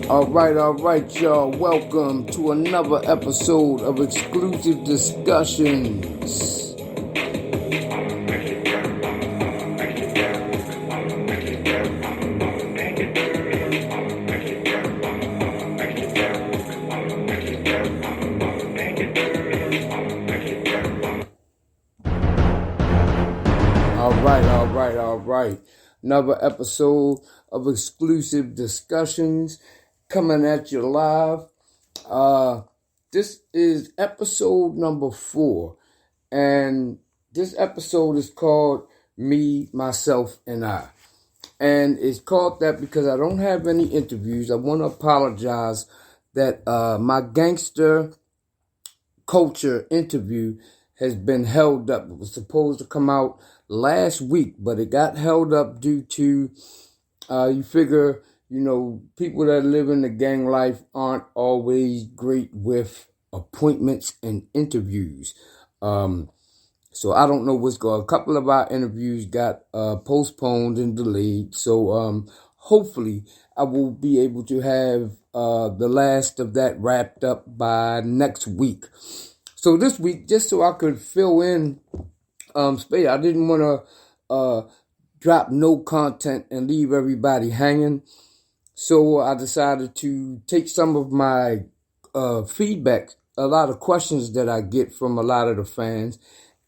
All right, y'all. Welcome to another episode of Exclusive Discussions. All right. Another episode of Exclusive Discussions coming at you live. This is episode number 4, and this episode is called Me, Myself, and I. And it's called that because I don't have any interviews. I want to apologize that my gangster culture interview has been held up. It was supposed to come out last week, but it got held up due to, you figure, people that live in the gang life aren't always great with appointments and interviews. So I don't know what's going on. A couple of our interviews got postponed and delayed. So hopefully I will be able to have the last of that wrapped up by next week. So this week, just so I could fill in space, I didn't want to drop no content and leave everybody hanging. So I decided to take some of my feedback, a lot of questions that I get from a lot of the fans,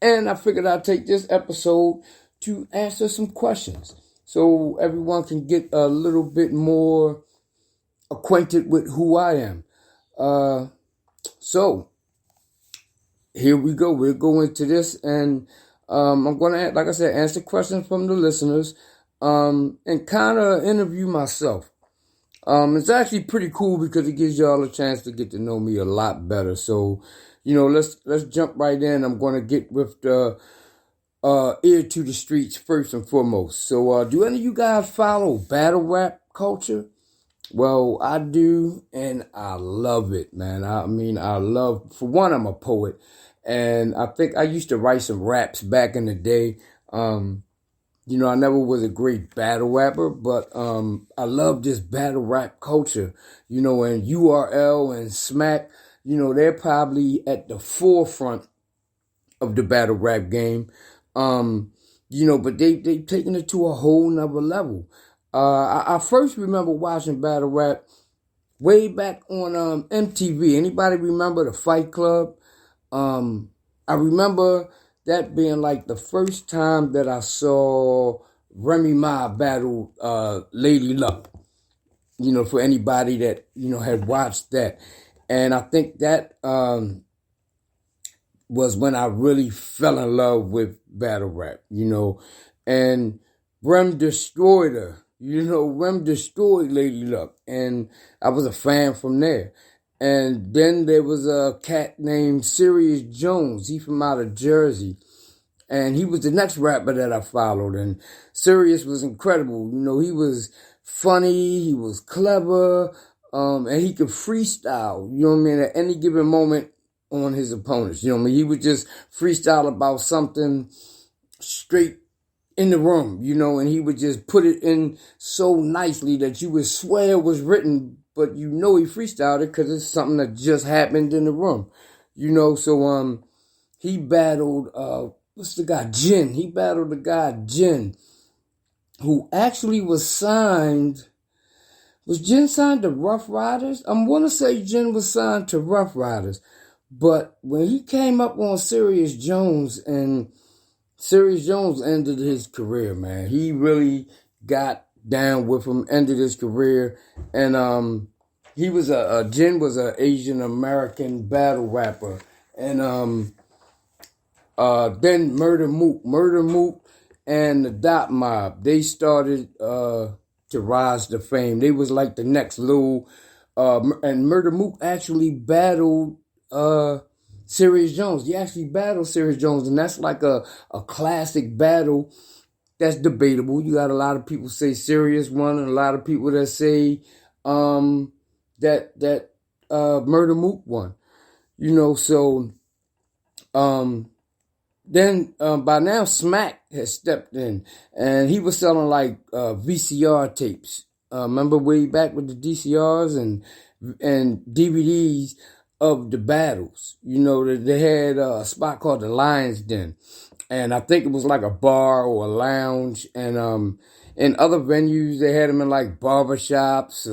and I figured I'd take this episode to answer some questions so everyone can get a little bit more acquainted with who I am. So here we go. We'll go into this, and I'm going to, like I said, answer questions from the listeners and kind of interview myself. It's actually pretty cool because it gives y'all a chance to get to know me a lot better. So, let's jump right in. I'm going to get with the ear to the streets first and foremost. So, do any of you guys follow battle rap culture? Well, I do, and I love it, man. For one, I'm a poet, and I think I used to write some raps back in the day. I never was a great battle rapper, but I love this battle rap culture, and URL and Smack, they're probably at the forefront of the battle rap game, but they've taken it to a whole nother level. I first remember watching battle rap way back on MTV. Anybody remember the Fight Club? I remember that being like the first time that I saw Remy Ma battle Lady Luck. For anybody that had watched that, and I think that was when I really fell in love with battle rap. And Rem destroyed her. Rem destroyed Lady Luck, and I was a fan from there. And then there was a cat named Serious Jones. He from out of Jersey, and he was the next rapper that I followed. And Serious was incredible. He was funny, he was clever, and he could freestyle. At any given moment on his opponents. He would just freestyle about something straight in the room, and he would just put it in so nicely that you would swear it was written, but he freestyled it because it's something that just happened in the room, so he battled, what's the guy, Jin. He battled the guy, Jin, who actually was signed. Was Jin signed to Rough Riders? I'm going to say Jin was signed to Rough Riders, but when he came up on Serious Jones, and Serious Jones ended his career, man. He really got down with him, ended his career. And he was Jin was an Asian American battle rapper. And then Murder Mook and the Dot Mob, they started to rise to fame. They was like the next little and Murder Mook actually battled Serious Jones. He actually battled Serious Jones, and that's like a classic battle that's debatable. You got a lot of people say Serious won, and a lot of people that say that Murder Mook won. So then by now Smack has stepped in, and he was selling like VCR tapes Remember way back with the DCRs and DVDs of the battles. You know, they had a spot called the Lion's Den. And I think it was like a bar or a lounge. And in other venues, they had them in like barbershops,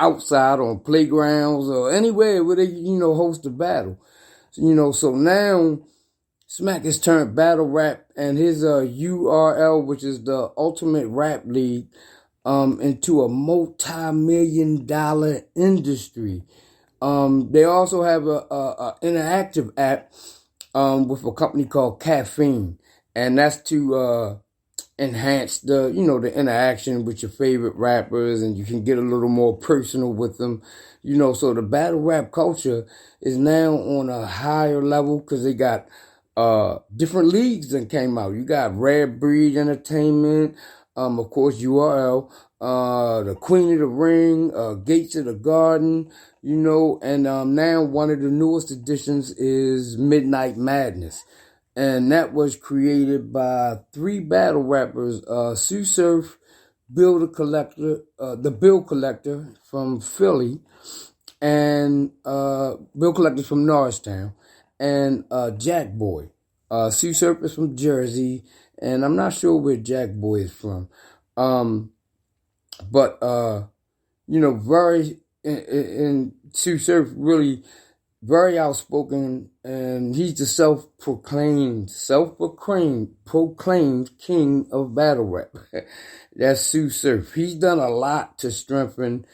outside on playgrounds, or anywhere where they, host a battle. So now Smack has turned battle rap and his URL, which is the Ultimate Rap League, into a multi-million-dollar industry. They also have a interactive app with a company called Caffeine, and that's to enhance the interaction with your favorite rappers, and you can get a little more personal with them. So the battle rap culture is now on a higher level because they got different leagues that came out. You got Rare Breed Entertainment, of course URL, the Queen of the Ring, Gates of the Garden, and now one of the newest additions is Midnight Madness. And that was created by 3 battle rappers, Tsu Surf, the Bill Collector from Philly, and Bill Collector from Norristown, and Jack Boy. Tsu Surf is from Jersey, and I'm not sure where Jack Boy is from. But very, and Tsu Surf really very outspoken, and he's the self-proclaimed king of battle rap. That's Tsu Surf. He's done a lot to strengthen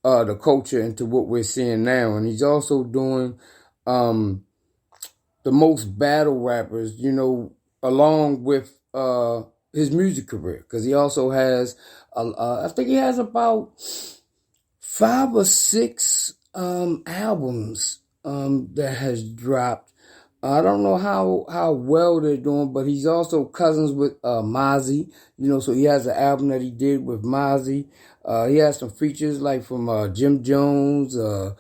the culture into what we're seeing now, and he's also doing the most battle rappers, along with his music career, because he also has, I think he has about 5 or 6 albums that has dropped. I don't know how well they're doing, but he's also cousins with Mozzie, so he has an album that he did with Mozzie. He has some features like from Jim Jones. I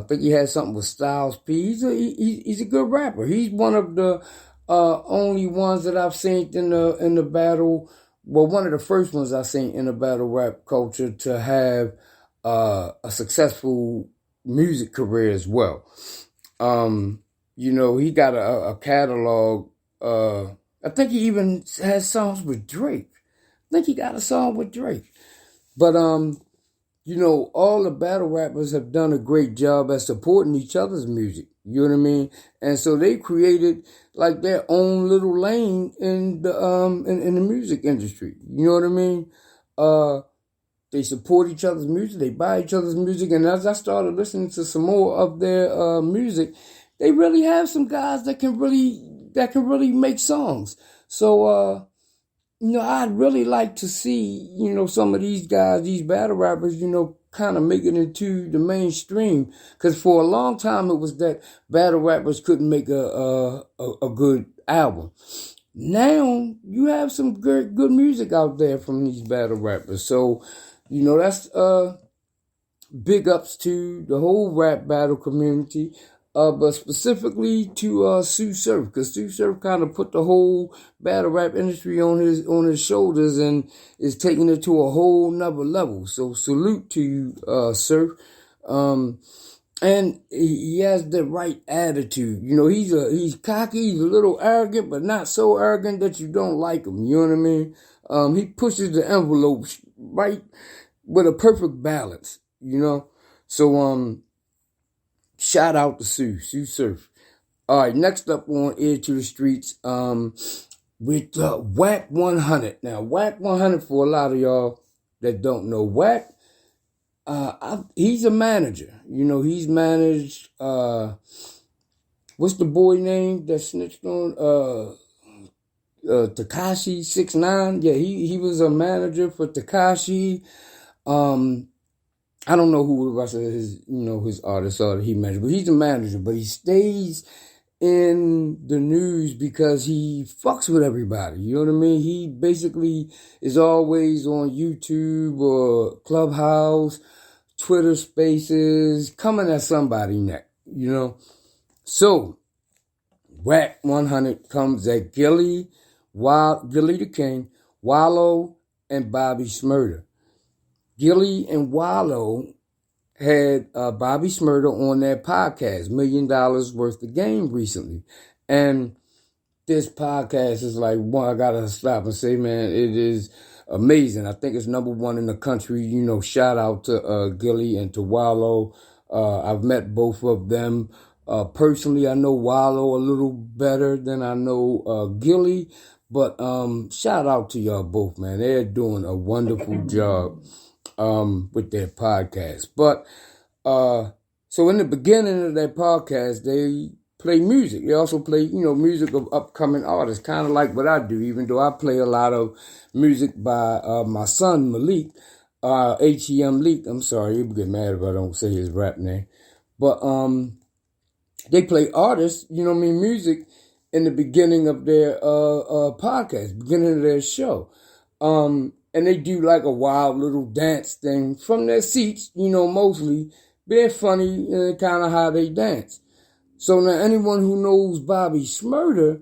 think he has something with Styles P. He's a good rapper. He's one of the only ones that I've seen in the battle. Well, one of the first ones I've seen in the battle rap culture to have a successful music career as well. He got a catalog. I think he even has songs with Drake. I think he got a song with Drake. But all the battle rappers have done a great job at supporting each other's music. You know what I mean? And so they created like their own little lane in the in the music industry. You know what I mean? They support each other's music. They buy each other's music. And as I started listening to some more of their music, they really have some guys that can really make songs. So I'd really like to see some of these guys, these battle rappers, kind of make it into the mainstream. Because for a long time it was that battle rappers couldn't make a good album. Now you have some good music out there from these battle rappers. So that's big ups to the whole rap battle community, but specifically to Tsu Surf, because Tsu Surf kind of put the whole battle rap industry on his shoulders and is taking it to a whole nother level. So salute to you, Surf. And he has the right attitude. He's cocky, he's a little arrogant, but not so arrogant that you don't like him. You know what I mean? He pushes the envelope right with a perfect balance, So, shout out to Tsu Surf. All right, next up on Ear to the Streets, with Wack 100. Now, Wack 100, for a lot of y'all that don't know, Wack, he's a manager. He's managed, what's the boy name that snitched on, Tekashi 6ix9ine. Yeah, he was a manager for Tekashi. I don't know who the rest of his artists are that he managed, but he's a manager. But he stays in the news because he fucks with everybody. You know what I mean? He basically is always on YouTube or Clubhouse, Twitter Spaces, coming at somebody neck. So Wack 100 comes at Gillie the King, Wallo, and Bobby Smurda. Gillie and Wallo had Bobby Smurda on their podcast, $1 million Worth of Game, recently. And this podcast is like, one, I gotta stop and say, man, it is amazing. I think it's #1 in the country. Shout out to Gillie and to Wallo. I've met both of them. Personally, I know Wallo a little better than I know Gillie. But shout out to y'all both, man. They're doing a wonderful job with their podcast. But so in the beginning of their podcast, they play music. They also play, music of upcoming artists, kind of like what I do, even though I play a lot of music by my son, Malik, H.E.M. Leak. I'm sorry, he'll get mad if I don't say his rap name. But they play artists, music in the beginning of their podcast, beginning of their show. And they do like a wild little dance thing from their seats, mostly. They're funny and kind of how they dance. So now anyone who knows Bobby Smurda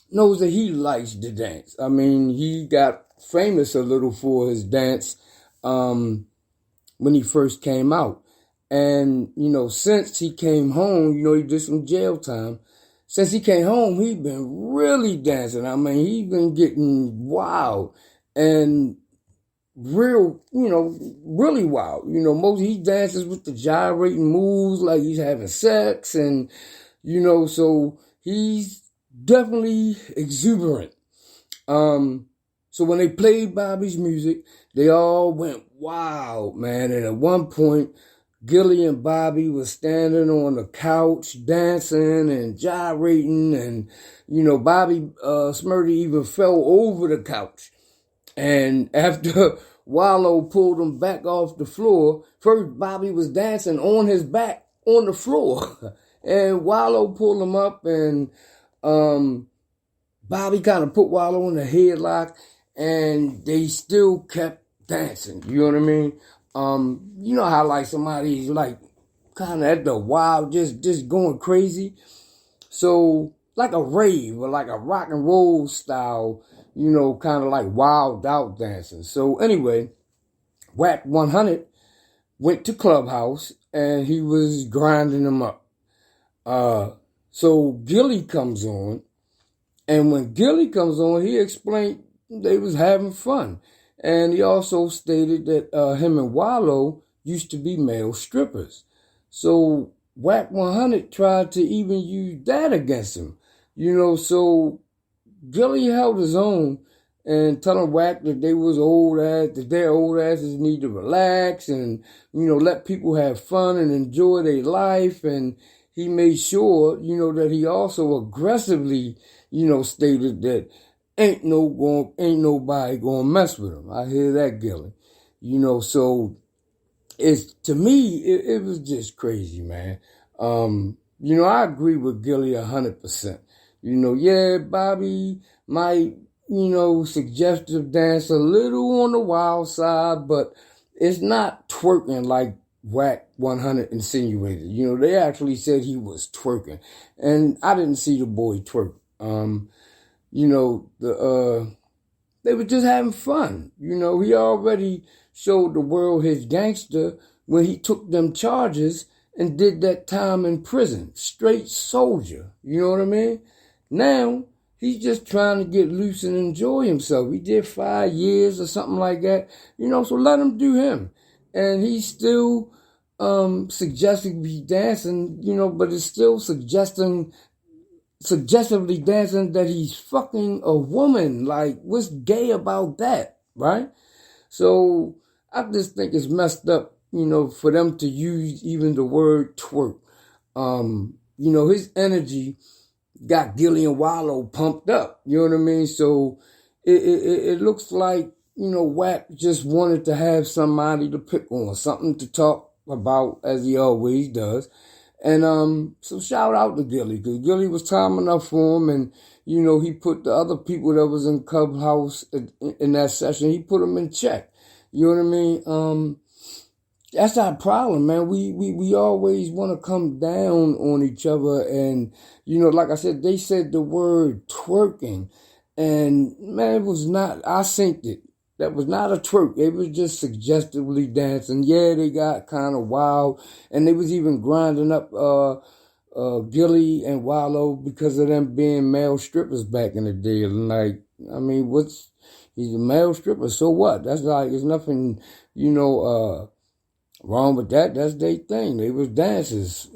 knows that he likes to dance. I mean, he got famous a little for his dance when he first came out. And, since he came home, he did some jail time. Since he came home, he's been really dancing. I mean, he's been getting wild and really wild. Most he dances with the gyrating moves like he's having sex, and so he's definitely exuberant. So when they played Bobby's music, they all went wild, man. And at one point, Gillie and Bobby was standing on the couch dancing and gyrating, and Bobby Smurda even fell over the couch. And after Wallo pulled him back off the floor, first Bobby was dancing on his back on the floor, and Wallo pulled him up, and Bobby kind of put Wallo in the headlock, and they still kept dancing. You know what I mean? You know how like somebody's like kind of at the wild, just going crazy. So like a rave or like a rock and roll style, kind of like wild out dancing. So anyway, Wack 100 went to Clubhouse and he was grinding them up. So Gillie comes on, and when Gillie comes on, he explained they was having fun. And he also stated that him and Wallo used to be male strippers. So Wack 100 tried to even use that against him. So Gillie held his own and telling Wack that they was that their old asses need to relax and, let people have fun and enjoy their life. And he made sure, that he also aggressively, stated that ain't nobody gonna mess with him. I hear that, Gillie. So to me, it was just crazy, man. I agree with Gillie 100%. Yeah, Bobby might, suggestive dance a little on the wild side, but it's not twerking like Wack 100 insinuated. They actually said he was twerking, and I didn't see the boy twerk. They were just having fun. He already showed the world his gangster when he took them charges and did that time in prison. Straight soldier. You know what I mean? Now, he's just trying to get loose and enjoy himself. He did 5 years or something like that. So let him do him. And he's still suggestively dancing, but it's still suggestively dancing that he's fucking a woman. Like, what's gay about that, right? So I just think it's messed up, for them to use even the word twerk. His energy got Gillie and Wallo pumped up. You know what I mean? So it looks like, Wack just wanted to have somebody to pick on, something to talk about, as he always does. And so shout out to Gillie, because Gillie was time enough for him, and he put the other people that was in Clubhouse in that session, he put them in check. You know what I mean? That's our problem, man. We always want to come down on each other, and like I said, they said the word twerking, and man, it was not. I synced it. that was not a twerk. They was just suggestively dancing. Yeah, they got kind of wild, and they was even grinding up Gillie and Wallo because of them being male strippers back in the day. Like, I mean, he's a male stripper, so what? That's like, there's nothing, wrong with that. That's their thing. They was dancers.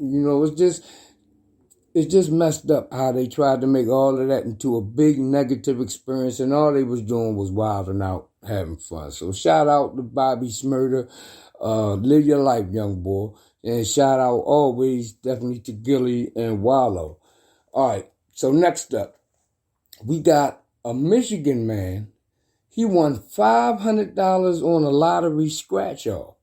It's just messed up how they tried to make all of that into a big negative experience, and all they was doing was wilding out, having fun. So shout out to Bobby Smurda. Live your life, young boy. And shout out always, definitely, to Gillie and Wallo. All right, so next up, we got a Michigan man. He won $500 on a lottery scratch-off.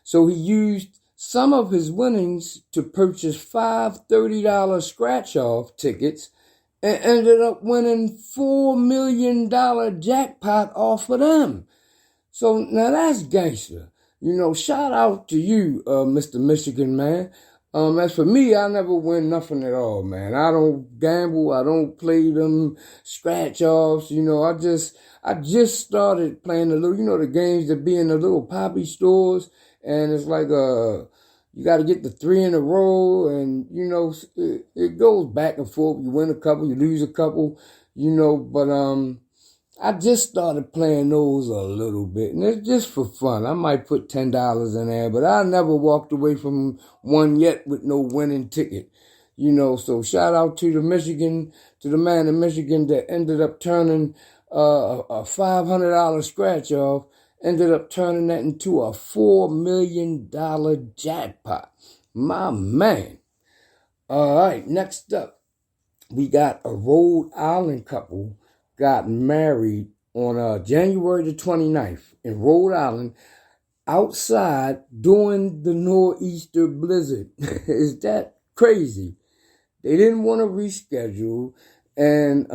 So he used some of his winnings to purchase 5 $30 scratch-off tickets and ended up winning $4 million jackpot off of them. So now that's gangster. Shout out to you, Mr. Michigan man. As for me, I never win nothing at all, man. I don't gamble. I don't play them scratch-offs. I just started playing the little, the games that be in the little poppy stores. And it's like, you got to get the 3 in a row, and, it goes back and forth. You win a couple, you lose a couple, but, I just started playing those a little bit, and it's just for fun. I might put $10 in there, but I never walked away from one yet with no winning ticket, so shout out to the man in Michigan that ended up turning, a $500 scratch off, ended up turning that into a $4 million jackpot. My man. All right, next up, we got a Rhode Island couple got married on January the 29th in Rhode Island outside during the nor'easter blizzard. Is that crazy? They didn't want to reschedule, and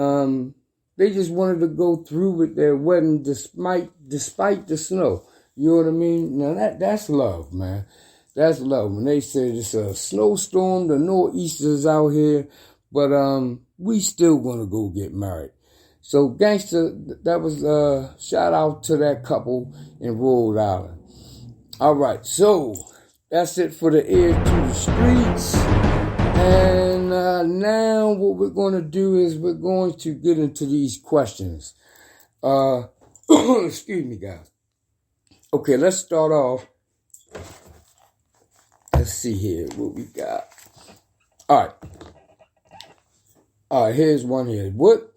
they just wanted to go through with their wedding despite the snow. You know what I mean? Now that's love, man. That's love. When they said it's a snowstorm, the nor'easter's out here, but we still want to go get married. So gangster, that was shout out to that couple in Rhode Island. All right, so that's it for the ear to the streets. And now what we're going to do is we're going to get into these questions. Excuse me, guys. Okay, let's start off. Let's see here what we got. All right, here's one here. What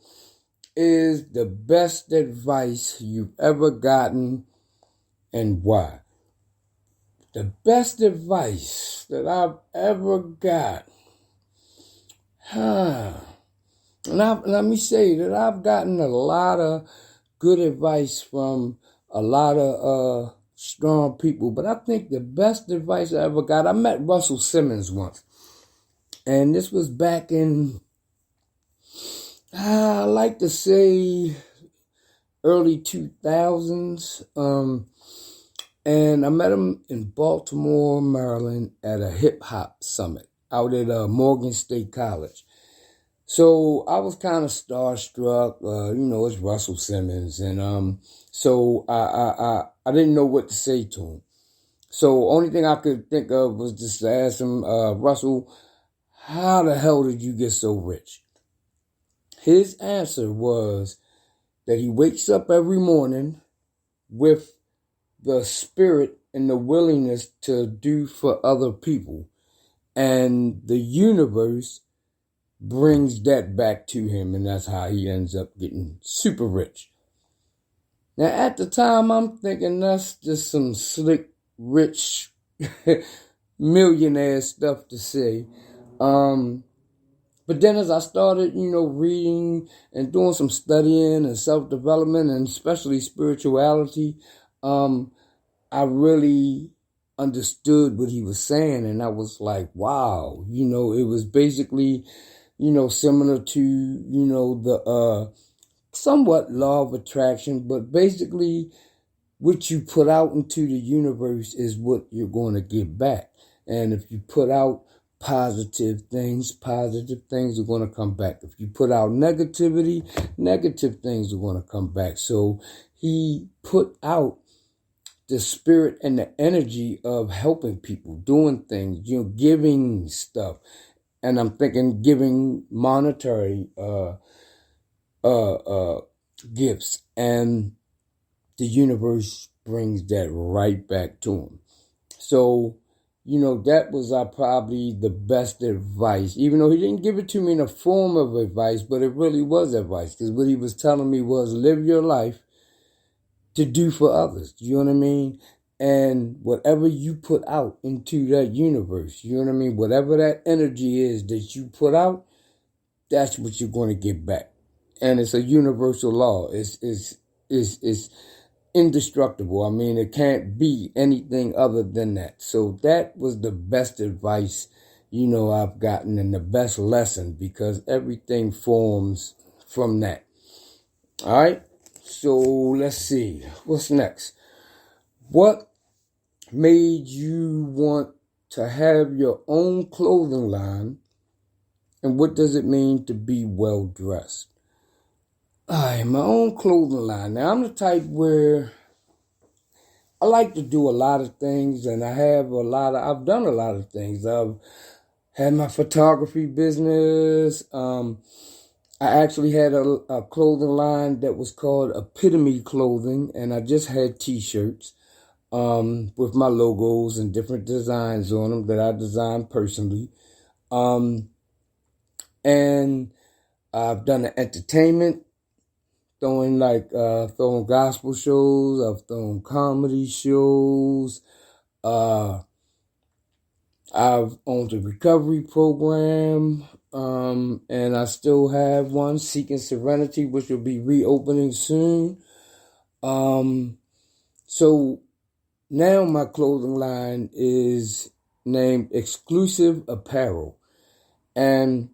is the best advice you've ever gotten, and why? The best advice that I've ever got. Let me say that I've gotten a lot of good advice from a lot of strong people, but I think the best advice I ever got, I met Russell Simmons once, and this was back in, I like to say, early 2000s, and I met him in Baltimore, Maryland at a hip-hop summit out at Morgan State College. So I was kind of starstruck. It's Russell Simmons, and so I didn't know what to say to him. So only thing I could think of was just to ask him, Russell, how the hell did you get so rich? His answer was that he wakes up every morning with the spirit and the willingness to do for other people, and the universe brings that back to him, and that's how he ends up getting super rich. Now, at the time, I'm thinking that's just some slick, rich, millionaire stuff to say. But then as I started, reading and doing some studying and self-development and especially spirituality, I really understood what he was saying, and I was like, wow, it was basically, similar to, the somewhat law of attraction, but basically what you put out into the universe is what you're going to get back. And if you put out positive things are going to come back. If you put out negativity, negative things are going to come back. So he put out the spirit and the energy of helping people, doing things, giving stuff. And I'm thinking giving monetary gifts. And the universe brings that right back to him. So, that was probably the best advice, even though he didn't give it to me in a form of advice, but it really was advice, because what he was telling me was live your life to do for others. You know what I mean? And whatever you put out into that universe, you know what I mean? Whatever that energy is that you put out, that's what you're going to get back. And it's a universal law. It's indestructible. I mean, it can't be anything other than that. So that was the best advice, I've gotten, and the best lesson, because everything forms from that. All right. So let's see. What's next? What made you want to have your own clothing line, and what does it mean to be well dressed? My own clothing line. Now, I'm the type where I like to do a lot of things, and I've done a lot of things. I've had my photography business. I actually had a clothing line that was called Epitome Clothing, and I just had t-shirts with my logos and different designs on them that I designed personally. And I've done the entertainment, throwing gospel shows. I've thrown comedy shows. I've owned a recovery program. And I still have one, Seeking Serenity, which will be reopening soon. So now my clothing line is named Xclusive Apparel. And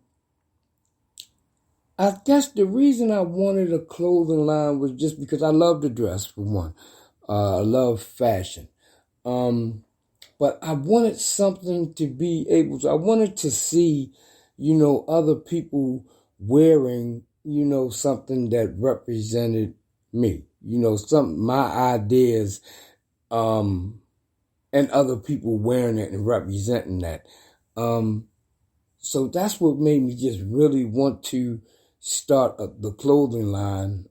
I guess the reason I wanted a clothing line was just because I love to dress, for one. I love fashion. But I wanted something to be able to, I wanted to see, other people wearing, something that represented me, my ideas, and other people wearing it and representing that. So that's what made me just really want to start the clothing line.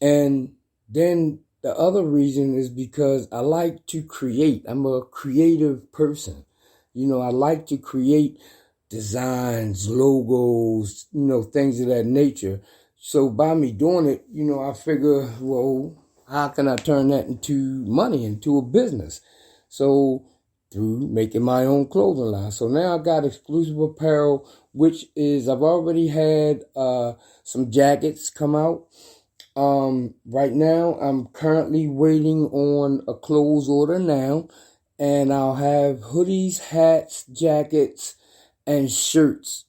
And then the other reason is because I like to create. I'm a creative person. I like to create designs, logos, things of that nature. So by me doing it, I figure, well, how can I turn that into money, into a business? So through making my own clothing line. So now I got Exclusive Apparel, which is, I've already had some jackets come out. Right now, I'm currently waiting on a clothes order now, and I'll have hoodies, hats, jackets, and shirts.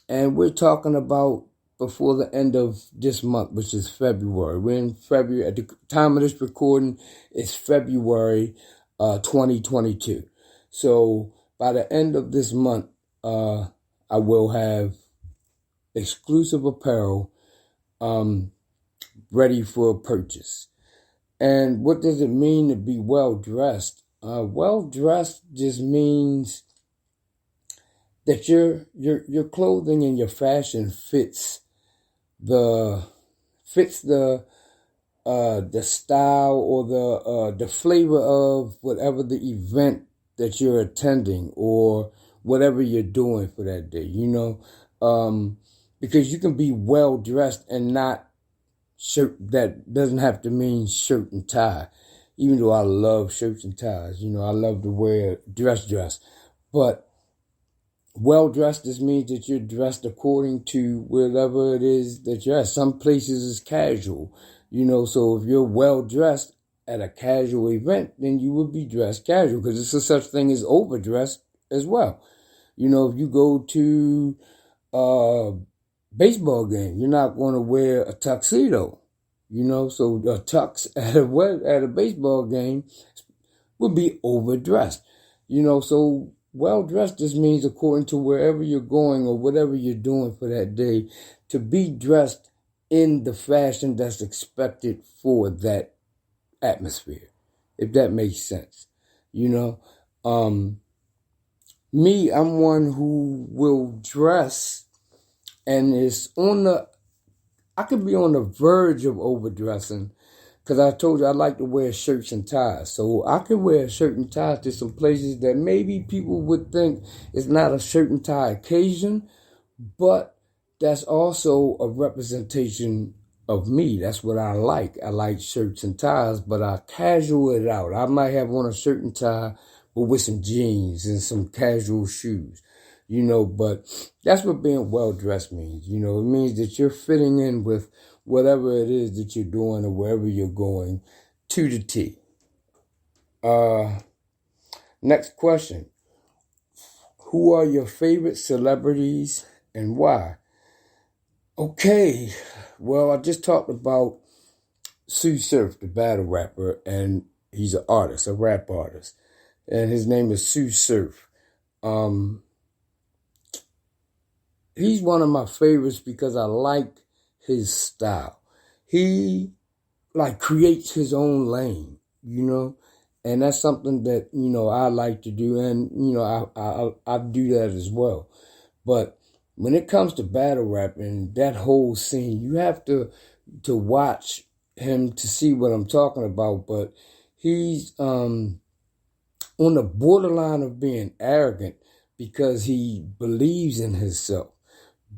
And we're talking about before the end of this month, which is February. We're in February. At the time of this recording, it's February 2022. So by the end of this month, I will have Exclusive Apparel ready for purchase. And what does it mean to be well dressed? Well dressed just means that your clothing and your fashion fits the style or the flavor of whatever the event that you're attending or whatever you're doing for that day, because you can be well dressed and not shirt. That doesn't have to mean shirt and tie, even though I love shirts and ties. I love to wear dress, but well dressed just means that you're dressed according to whatever it is that you're at. Some places is casual, so if you're well dressed at a casual event, then you would be dressed casual, because it's a such thing as overdressed as well. If you go to a baseball game, you're not going to wear a tuxedo, so a tux at a baseball game would be overdressed, so well dressed just means according to wherever you're going or whatever you're doing for that day, to be dressed in the fashion that's expected for that atmosphere, if that makes sense. Me, I'm one who will dress and I could be on the verge of overdressing because I told you I like to wear shirts and ties. So I could wear a shirt and ties to some places that maybe people would think it's not a shirt and tie occasion, but that's also a representation of me. That's what I like. I like shirts and ties, but I casual it out. I might have on a shirt and tie, but with some jeans and some casual shoes, but that's what being well-dressed means. It means that you're fitting in with whatever it is that you're doing or wherever you're going to the T. Next question. Who are your favorite celebrities and why? Okay, well, I just talked about Tsu Surf, the battle rapper, and he's an artist, a rap artist, and his name is Tsu Surf. He's one of my favorites because I like his style. He creates his own lane, and that's something that, I like to do, and, I do that as well. But when it comes to battle rap and that whole scene, you have to watch him to see what I'm talking about. But he's on the borderline of being arrogant because he believes in himself.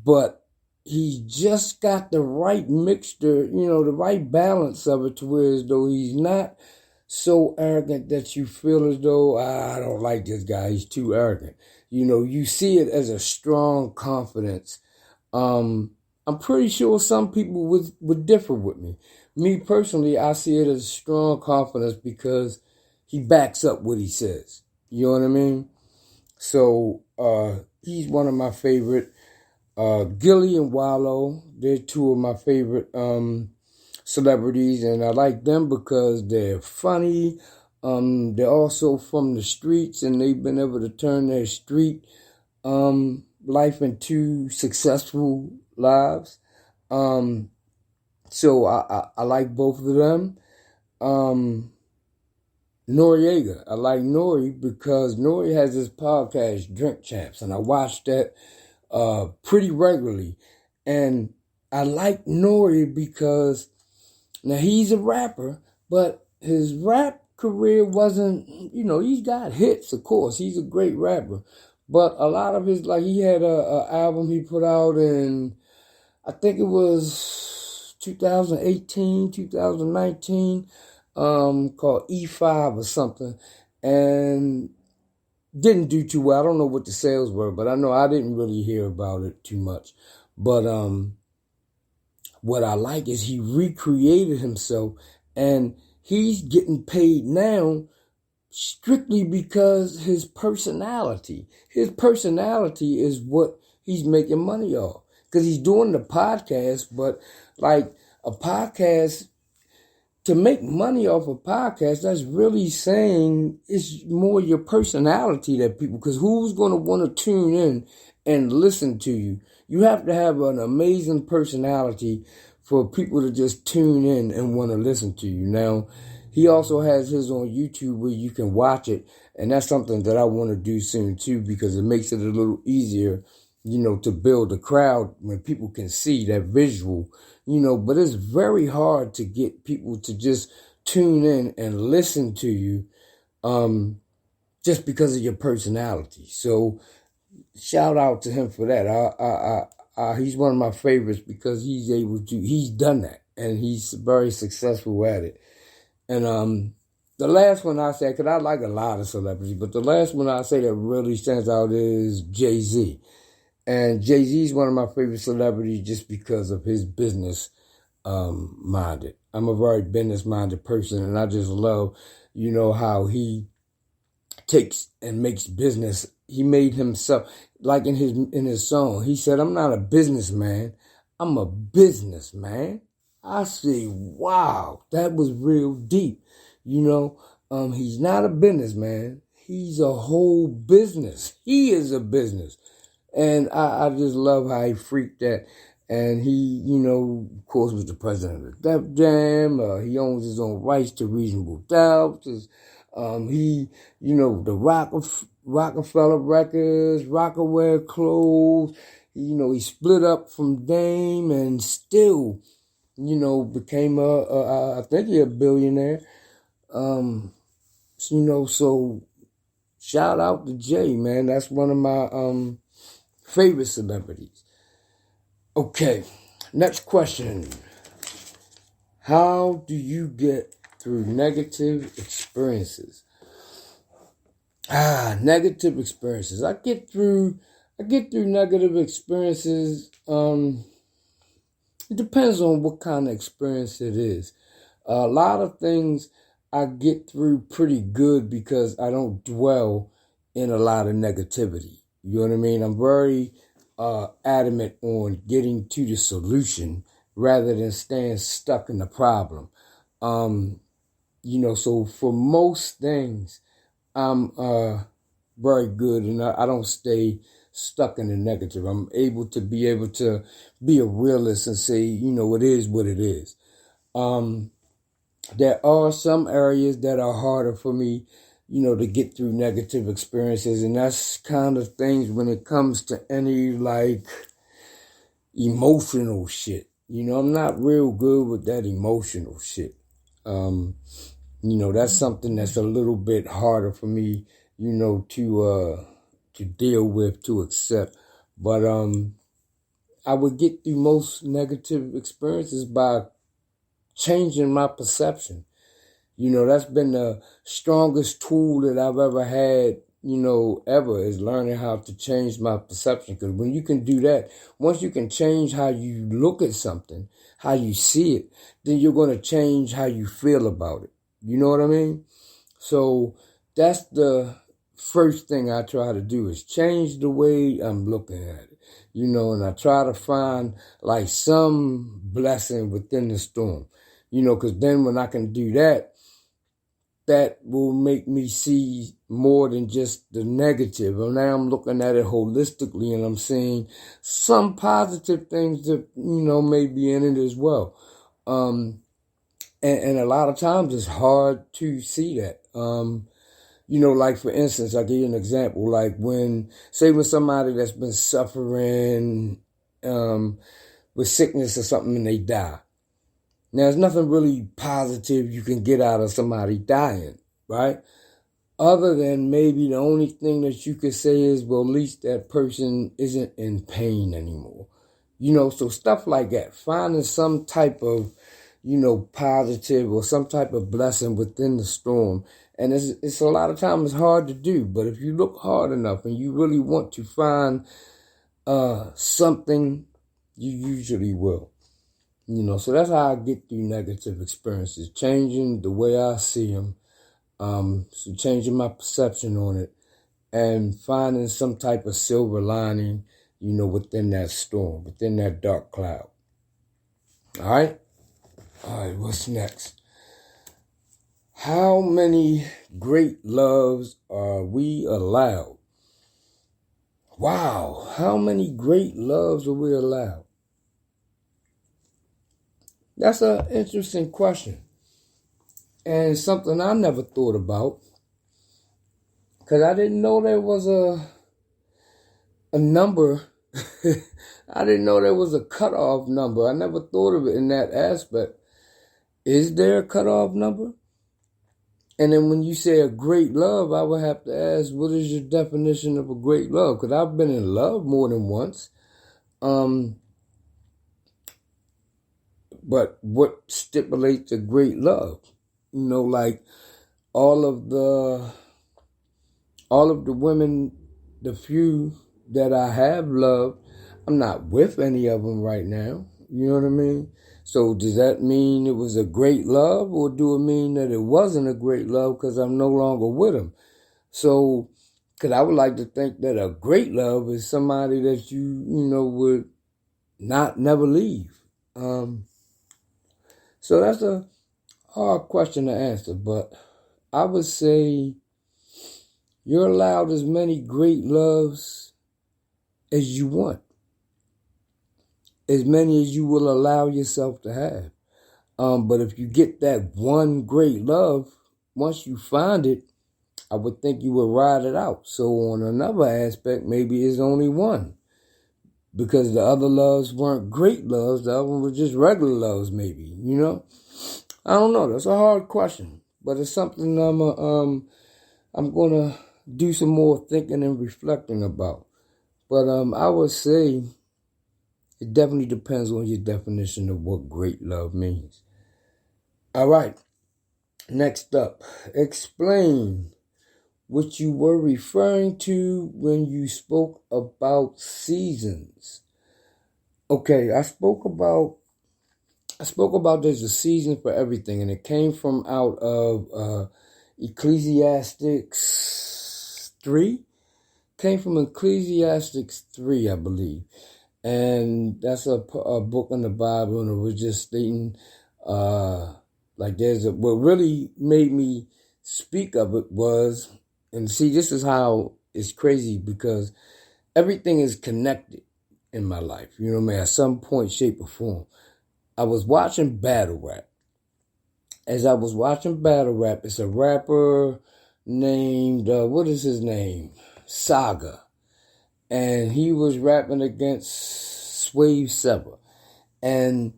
But he's just got the right mixture, the right balance of it to where as though he's not so arrogant that you feel as though, I don't like this guy, he's too arrogant. You see it as a strong confidence. I'm pretty sure some people would differ with me. Me personally, I see it as strong confidence because he backs up what he says. You know what I mean? So he's one of my favorite. Gillie and Wallo, they're two of my favorite celebrities, and I like them because they're funny. They're also from the streets, and they've been able to turn their street life into successful lives. So I like both of them. Noriega, I like Nori because Nori has this podcast, Drink Champs, and I watch that pretty regularly. And I like Nori because now he's a rapper, but his rap career wasn't, he's got hits, of course. He's a great rapper. But a lot of his, he had a album he put out in, I think it was 2018, 2019, called E5 or something. And didn't do too well. I don't know what the sales were, but I know I didn't really hear about it too much. But what I like is he recreated himself, and he's getting paid now strictly because his personality is what he's making money off. Because he's doing the podcast, but a podcast, to make money off a podcast, that's really saying it's more your personality that people, because who's going to want to tune in and listen to you? You have to have an amazing personality for people to just tune in and want to listen to you. Now, he also has his on YouTube where you can watch it, and that's something that I want to do soon too, because it makes it a little easier, to build a crowd when people can see that visual, but it's very hard to get people to just tune in and listen to you, just because of your personality. So shout out to him for that. He's one of my favorites because he's done that, and he's very successful at it. And the last one I say, because I like a lot of celebrities, but the last one I say that really stands out is Jay-Z. And Jay-Z is one of my favorite celebrities just because of his business minded. I'm a very business minded person, and I just love, how he takes and makes business. He made himself, like in his song, he said, "I'm not a businessman, I'm a businessman." I say, wow, that was real deep. He's not a businessman, he's a whole business. He is a business. And I just love how he freaked that. And he, of course, was the president of Def Jam. He owns his own rights to Reasonable Doubt. He, the Rockefeller Records, Rockaware Clothes. He split up from Dame and still, became I think he a billionaire. So shout out to Jay, man. That's one of my favorite celebrities. Okay, next question. How do you get through negative experiences? Negative experiences. I get through negative experiences. It depends on what kind of experience it is. A lot of things I get through pretty good because I don't dwell in a lot of negativity. You know what I mean? I'm very adamant on getting to the solution rather than staying stuck in the problem. So for most things, I'm very good, and I don't stay stuck in the negative. I'm able to be a realist and say, it is what it is. There are some areas that are harder for me, to get through negative experiences, and that's kind of things when it comes to any like emotional shit. I'm not real good with that emotional shit. That's something that's a little bit harder for me, to deal with, to accept. But I would get through most negative experiences by changing my perception. That's been the strongest tool that I've ever had, ever, is learning how to change my perception. Because when you can do that, once you can change how you look at something, how you see it, then you're going to change how you feel about it. You know what I mean? So that's the first thing I try to do, is change the way I'm looking at it. And I try to find like some blessing within the storm. Because then when I can do that, that will make me see more than just the negative. And now I'm looking at it holistically, and I'm seeing some positive things that, may be in it as well. And a lot of times it's hard to see that. Like for instance, I'll give you an example. Like when somebody that's been suffering with sickness or something and they die. Now, there's nothing really positive you can get out of somebody dying, right? Other than maybe the only thing that you could say is, well, at least that person isn't in pain anymore. So stuff like that. Finding some type of, positive or some type of blessing within the storm. And it's a lot of times hard to do. But if you look hard enough and you really want to find something, you usually will. So that's how I get through negative experiences, changing the way I see them, so changing my perception on it, and finding some type of silver lining, within that storm, within that dark cloud. All right, what's next? How many great loves are we allowed? Wow, how many great loves are we allowed? That's an interesting question, and something I never thought about, because I didn't know there was a number. I didn't know there was a cutoff number. I never thought of it in that aspect. Is there a cutoff number? And then when you say a great love, I would have to ask, what is your definition of a great love? Because I've been in love more than once. But what stipulates a great love? Like all of the women, the few that I have loved, I'm not with any of them right now. You know what I mean? So does that mean it was a great love, or do it mean that it wasn't a great love because I'm no longer with them? So, because I would like to think that a great love is somebody that you would never leave. So that's a hard question to answer, but I would say you're allowed as many great loves as you want. as many as you will allow yourself to have. But if you get that one great love, once you find it, I would think you would ride it out. So on another aspect, maybe it's only one. Because the other loves weren't great loves, the other one was just regular loves, maybe, you know? I don't know. That's a hard question. But it's something I'm gonna do some more thinking and reflecting about. But I would say it definitely depends on your definition of what great love means. All right. Next up, explain what you were referring to when you spoke about seasons. Okay, I spoke about there's a season for everything, and it came from out of Ecclesiastics 3. Came from Ecclesiastics 3, I believe. And that's a book in the Bible, and it was just stating, what really made me speak of it was, and see, this is how it's crazy, because everything is connected in my life, you know what I mean, at some point, shape, or form. I was watching battle rap. As I was watching battle rap, it's a rapper named, what is his name? Saga. And he was rapping against Swave Sever. And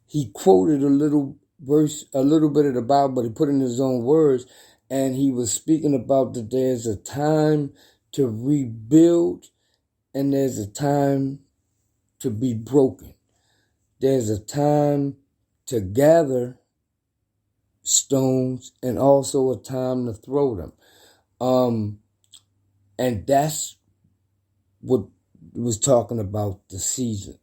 he quoted a little bit of the Bible, but he put in his own words. And he was speaking about that there's a time to rebuild and there's a time to be broken. There's a time to gather stones and also a time to throw them. And that's what was talking about the seasons.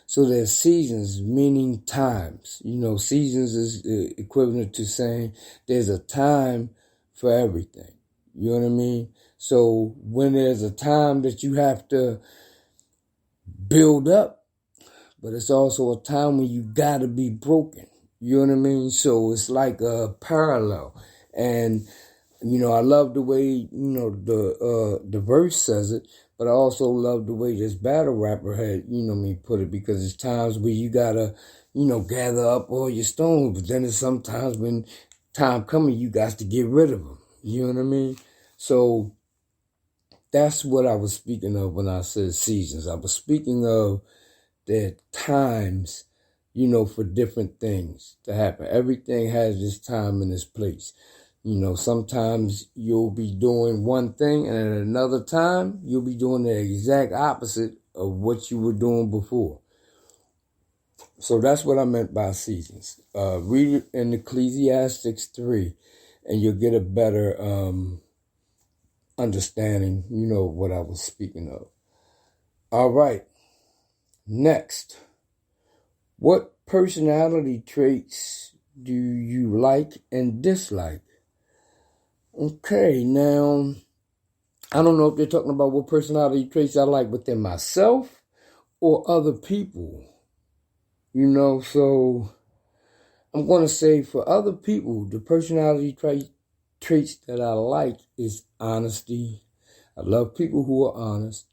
So there's seasons, meaning times. You know, seasons is equivalent to saying there's a time for everything. You know what I mean? So when there's a time that you have to build up, but it's also a time when you gotta be broken. You know what I mean? So it's like a parallel. And, you know, I love the way, you know, the verse says it, but I also love the way this battle rapper had, you know, put it, because it's times where you gotta, you know, gather up all your stones, but then there's sometimes when time coming, you got to get rid of them. You know what I mean? So that's what I was speaking of when I said seasons. I was speaking of the times, you know, for different things to happen. Everything has this time and this place. You know, sometimes you'll be doing one thing, and at another time, you'll be doing the exact opposite of what you were doing before. So that's what I meant by seasons. Read it in Ecclesiastics 3, and you'll get a better understanding, you know, what I was speaking of. All right. Next, what personality traits do you like and dislike? Okay, now, I don't know if they're talking about what personality traits I like within myself or other people. You know, so I'm going to say for other people, the personality traits that I like is honesty. I love people who are honest.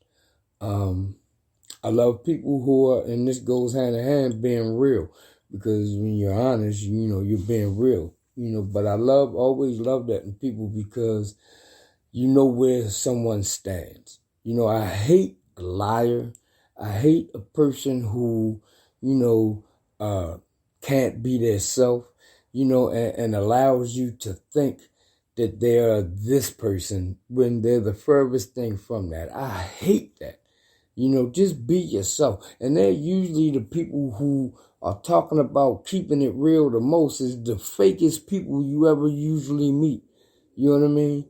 I love people who are, and this goes hand in hand, being real. Because when you're honest, you know, you're being real. You know, but I always love that in people, because you know where someone stands. You know, I hate a liar. I hate a person who, you know, can't be their self, you know, and allows you to think that they're this person when they're the furthest thing from that. I hate that. You know, just be yourself. And they're usually the people who are talking about keeping it real the most, is the fakest people you ever usually meet. You know what I mean?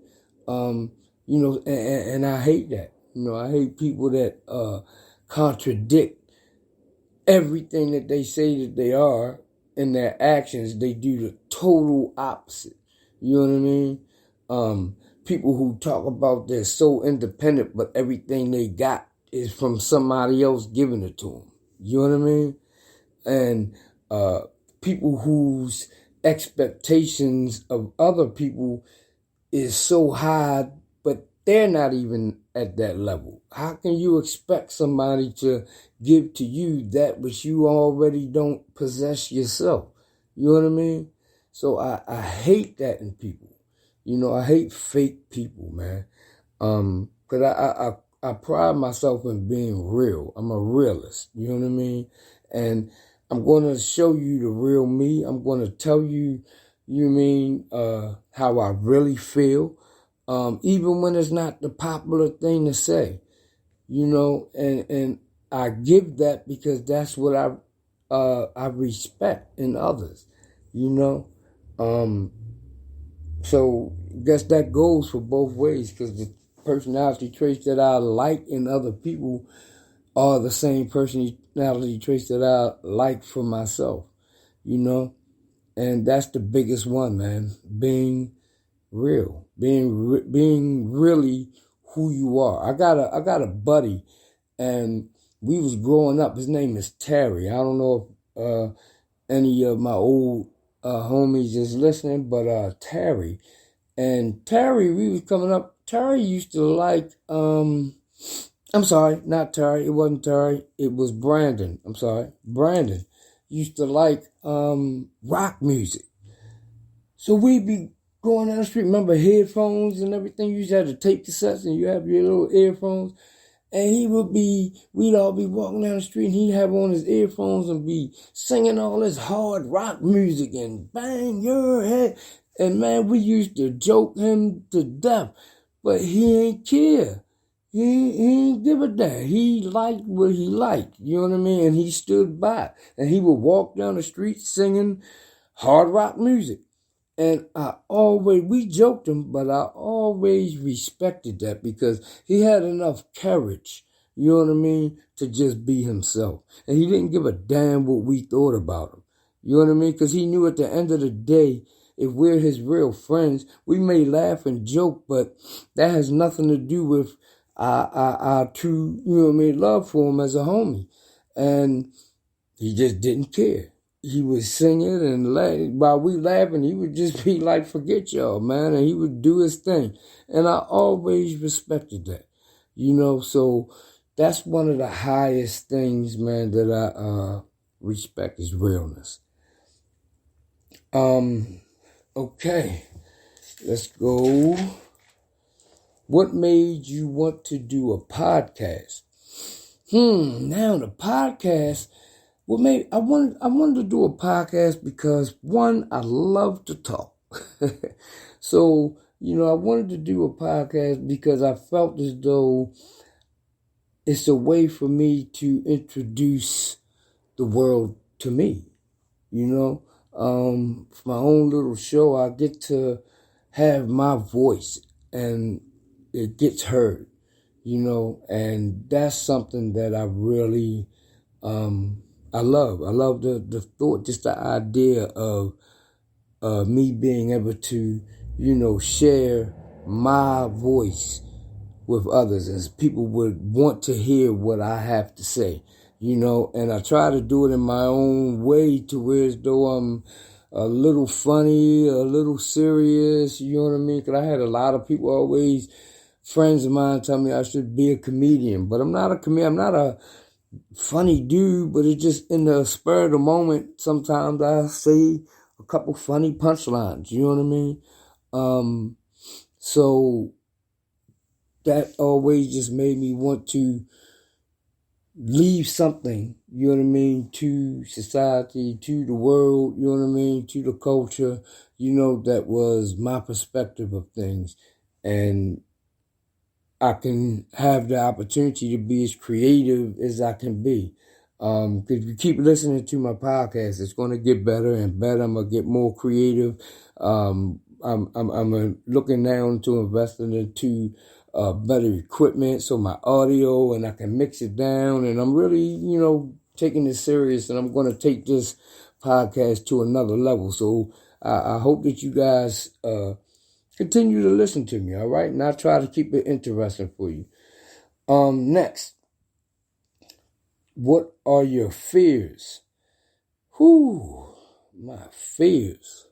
You know, and I hate that. You know, I hate people that contradict everything that they say that they are. In their actions, they do the total opposite. You know what I mean? People who talk about they're so independent, but everything they got is from somebody else giving it to them. You know what I mean? And people whose expectations of other people is so high, but they're not even at that level. How can you expect somebody to give to you that which you already don't possess yourself? You know what I mean? So I hate that in people. I hate fake people, man. Cause I pride myself in being real. I'm a realist. You know what I mean? And I'm going to show you the real me. I'm going to tell you, how I really feel. Even when it's not the popular thing to say, and I give that because that's what I respect in others, you know. So I guess that goes for both ways because the personality traits that I like in other people are the same personality traits that I like for myself, and that's the biggest one, man. Being real, being really who you are. I got a buddy, and we was growing up. His name is Terry. I don't know if any of my old homies is listening, but Terry. And Terry, we was coming up. Terry used to like, I'm sorry, not Terry. It wasn't Terry. It was Brandon. I'm sorry. Brandon used to like rock music. So we'd be going down the street. Remember headphones and everything? You used to have the tape cassettes and you have your little earphones. And we'd all be walking down the street and he'd have on his earphones and be singing all this hard rock music and bang your head. And man, we used to joke him to death, but he ain't care. He ain't give a damn. He liked what he liked, you know what I mean? And he stood by. And he would walk down the street singing hard rock music. And we joked him, but I always respected that because he had enough courage, you know what I mean, to just be himself. And he didn't give a damn what we thought about him, you know what I mean? Because he knew at the end of the day, if we're his real friends, we may laugh and joke, but that has nothing to do with our true, love for him as a homie. And he just didn't care. He was singing and while we laughing, he would just be like, forget y'all, man. And he would do his thing. And I always respected that, so that's one of the highest things, man, that I respect is realness. Okay, let's go. What made you want to do a podcast? Now the podcast. Well, maybe I wanted to do a podcast because one, I love to talk. So, I wanted to do a podcast because I felt as though it's a way for me to introduce the world to me. For my own little show, I get to have my voice and it gets heard, and that's something that I really, I love. I love the thought, just the idea of me being able to, share my voice with others, as people would want to hear what I have to say, and I try to do it in my own way to where as though I'm a little funny, a little serious, you know what I mean? Because I had a lot of people always, friends of mine tell me I should be a comedian, but I'm not a comedian. I'm not a funny dude, but it's just in the spur of the moment. Sometimes I say a couple funny punchlines, you know what I mean? So that always just made me want to leave something, you know what I mean, to society, to the world, you know what I mean, to the culture, that was my perspective of things. And I can have the opportunity to be as creative as I can be. Because if you keep listening to my podcast, it's going to get better and better. I'm going to get more creative. I'm looking now to investing into better equipment, so my audio, and I can mix it down. And I'm really, taking this serious, and I'm going to take this podcast to another level. So I hope that you guys continue to listen to me, all right? And I try to keep it interesting for you. Next, what are your fears? My fears.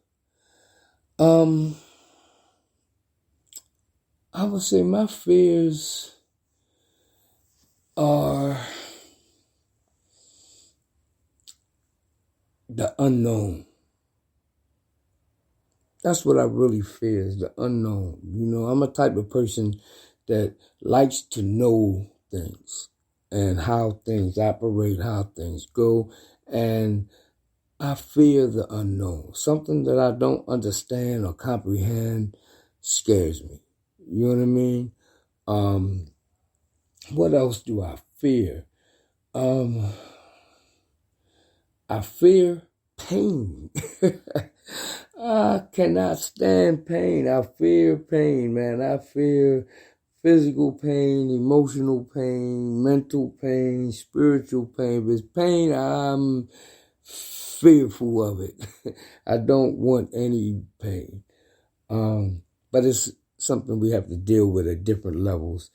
I would say my fears are the unknown. That's what I really fear, is the unknown. I'm a type of person that likes to know things and how things operate, how things go. And I fear the unknown. Something that I don't understand or comprehend scares me. You know what I mean? What else do I fear? I fear pain. I cannot stand pain. I fear pain, man. I fear physical pain, emotional pain, mental pain, spiritual pain. If it's pain, I'm fearful of it. I don't want any pain. But it's something we have to deal with at different levels.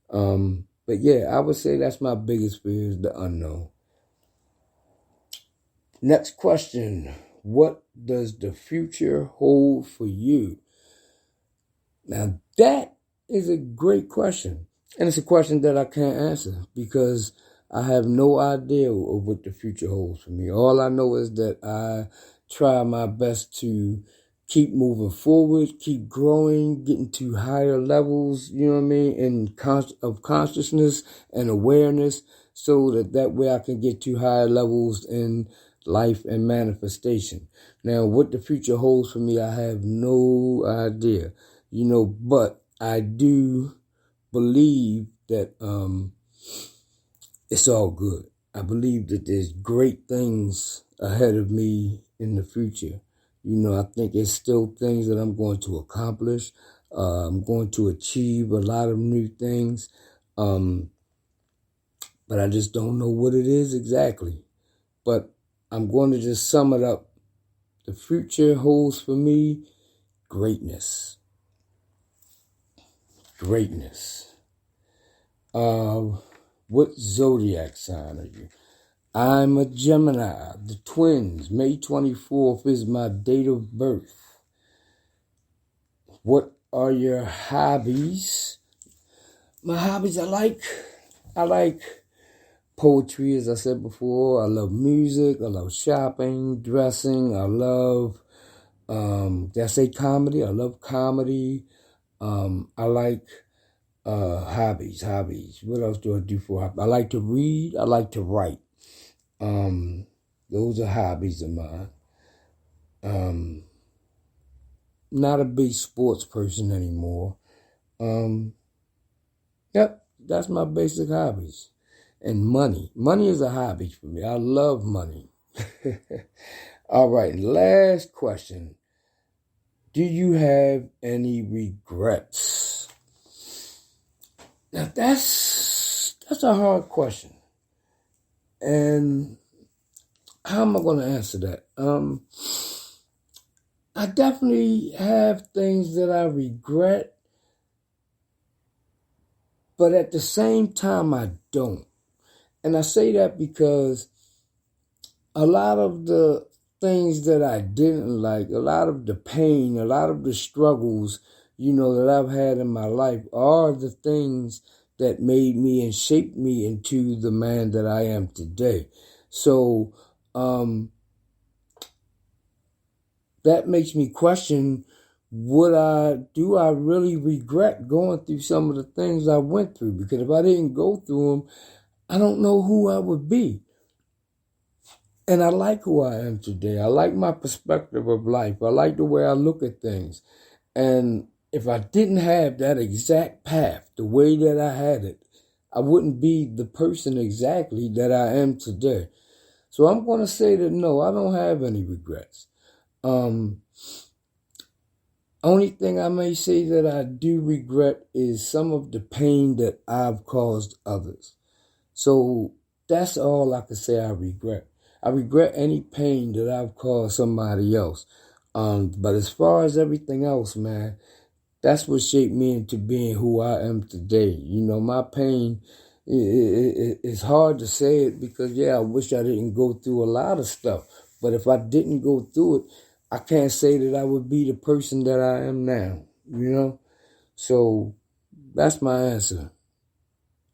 But yeah, I would say that's my biggest fear, is the unknown. Next question. What does the future hold for you? Now that is a great question. And it's a question that I can't answer because I have no idea of what the future holds for me. All I know is that I try my best to keep moving forward, keep growing, getting to higher levels, you know what I mean, of consciousness and awareness, so that way I can get to higher levels in life and manifestation. Now, what the future holds for me, I have no idea, but I do believe that it's all good. I believe that there's great things ahead of me in the future. I think there's still things that I'm going to accomplish. I'm going to achieve a lot of new things. But I just don't know what it is exactly. But I'm going to just sum it up. The future holds for me greatness. Greatness. What zodiac sign are you? I'm a Gemini. The twins. May 24th is my date of birth. What are your hobbies? My hobbies, I like poetry, as I said before. I love music. I love shopping, dressing. I love, did I say comedy? I love comedy. I like hobbies. What else do I do for hobbies? I like to read. I like to write. Those are hobbies of mine. Not a big sports person anymore. Yep, that's my basic hobbies. And money. Money is a hobby for me. I love money. All right, last question. Do you have any regrets? Now that's a hard question. And how am I going to answer that? I definitely have things that I regret, but at the same time, I don't. And I say that because a lot of the things that I didn't like, a lot of the pain, a lot of the struggles, that I've had in my life are the things that made me and shaped me into the man that I am today. So, that makes me question, do I really regret going through some of the things I went through? Because if I didn't go through them, I don't know who I would be. And I like who I am today. I like my perspective of life. I like the way I look at things. And if I didn't have that exact path, the way that I had it, I wouldn't be the person exactly that I am today. So I'm going to say that no, I don't have any regrets. Only thing I may say that I do regret is some of the pain that I've caused others. So that's all I can say I regret. I regret any pain that I've caused somebody else. But as far as everything else, man, that's what shaped me into being who I am today. My pain, it's hard to say it because, I wish I didn't go through a lot of stuff. But if I didn't go through it, I can't say that I would be the person that I am now, So That's my answer.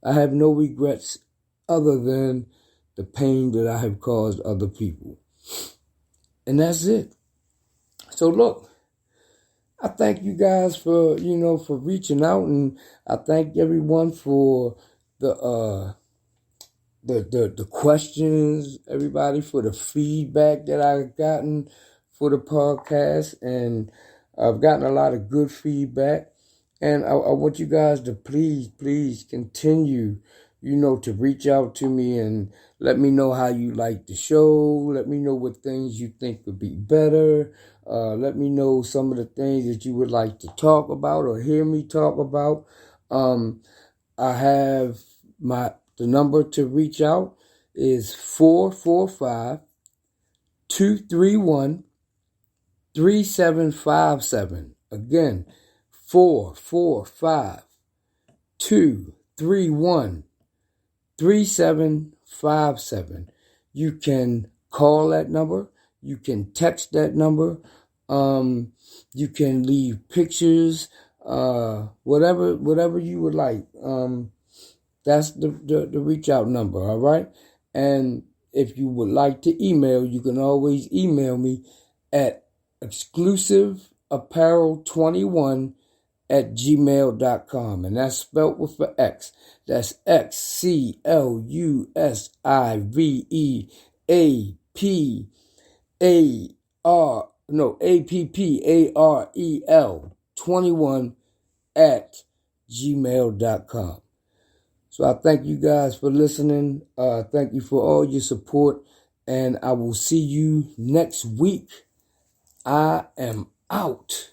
I have no regrets other than the pain that I have caused other people. And that's it. So look, I thank you guys for, for reaching out, and I thank everyone for the questions, everybody for the feedback that I've gotten for the podcast, and I've gotten a lot of good feedback. And I want you guys to please continue, to reach out to me and let me know how you like the show. Let me know what things you think would be better. Let me know some of the things that you would like to talk about or hear me talk about. I have the number to reach out is 445-231-3757. Again, 445-231-3757. You can call that number. You can text that number. You can leave pictures, whatever you would like. That's the reach out number, all right? And if you would like to email, you can always email me at exclusiveapparel21@gmail.com. And that's spelled with an X. That's AppArel21@gmail.com. So I thank you guys for listening. Thank you for all your support. And I will see you next week. I am out.